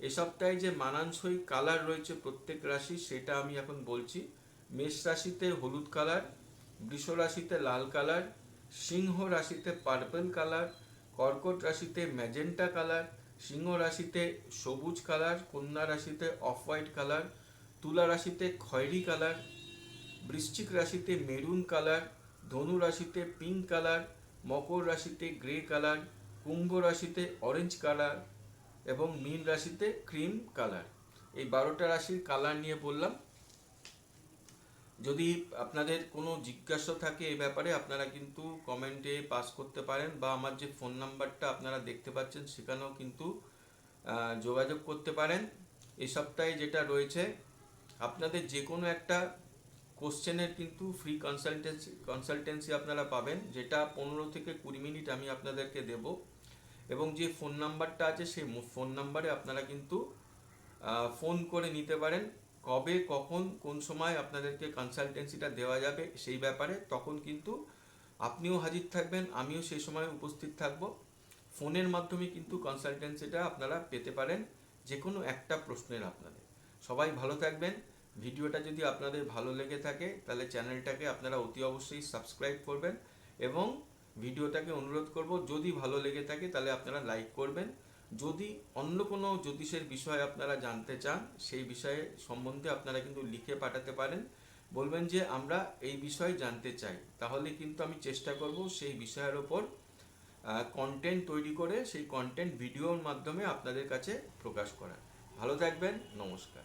এ সপ্তাহে যে মানানসই কালার রয়েছে প্রত্যেক রাশি সেটা আমি এখন বলছি। মেষ রাশিতে হলুদ কালার, বৃষ রাশিতে লাল কালার, সিংহ রাশিতে পার্পল কালার, কর্কট রাশিতে ম্যাজেন্টা কালার, সিংহ রাশিতে সবুজ কালার, কন্যা রাশিতে অফ হোয়াইট কালার, তুলা রাশিতে খয়েরি কালার, বৃশ্চিক রাশিতে মেরুন কালার, ধনু রাশিতে পিঙ্ক কালার, মকর রাশিতে গ্রে কালার, কুম্ভ রাশিতে অরেঞ্জ কালার এবং মীন রাশিতে ক্রিম কালার। এই 12টা রাশির কালার নিয়ে বললাম। যদি আপনাদের কোনো জিজ্ঞাসা থাকে এই ব্যাপারে আপনারা কিন্তু কমেন্টে পাস করতে পারেন, বা আমার যে ফোন নাম্বারটা আপনারা দেখতে পাচ্ছেন সেখানেও কিন্তু যোগাযোগ করতে পারেন। এই সপ্তাহে যেটা রয়েছে আপনাদের যে কোনো একটা কোশ্চেনের কিন্তু ফ্রি কনসালটেন্সি আপনারা পাবেন, যেটা 15 থেকে 20 মিনিট আমি আপনাদেরকে দেব। এবং যে ফোন নাম্বারটা আছে সেই ফোন নাম্বারে আপনারা কিন্তু ফোন করে নিতে পারেন কবে কখন কোন সময় আপনাদেরকে কনসালটেন্সিটা দেওয়া যাবে সেই ব্যাপারে। তখন কিন্তু আপনিও হাজির থাকবেন, আমিও সেই সময় উপস্থিত থাকব। ফোনের মাধ্যমে কিন্তু কনসালটেন্সিটা আপনারা পেতে পারেন যে কোনো একটা প্রশ্নের আপনাদের। সবাই ভালো থাকবেন। ভিডিওটা যদি আপনাদের ভালো লেগে থাকে তাহলে চ্যানেলটাকে আপনারা অতি অবশ্যই সাবস্ক্রাইব করবেন, এবং ভিডিওটাকে অনুরোধ করব যদি ভালো লেগে থাকে তাহলে আপনারা লাইক করবেন। যদি অন্য কোনো জ্যোতিষের বিষয় আপনারা জানতে চান সেই বিষয়ে সম্বন্ধে আপনারা কিন্তু লিখে পাঠাতে পারেন, বলবেন যে আমরা এই বিষয়ে জানতে চাই, তাহলে কিন্তু আমি চেষ্টা করব সেই বিষয়ের ওপর কন্টেন্ট তৈরি করে সেই কন্টেন্ট ভিডিওর মাধ্যমে আপনাদের কাছে প্রকাশ করা। ভালো থাকবেন, নমস্কার।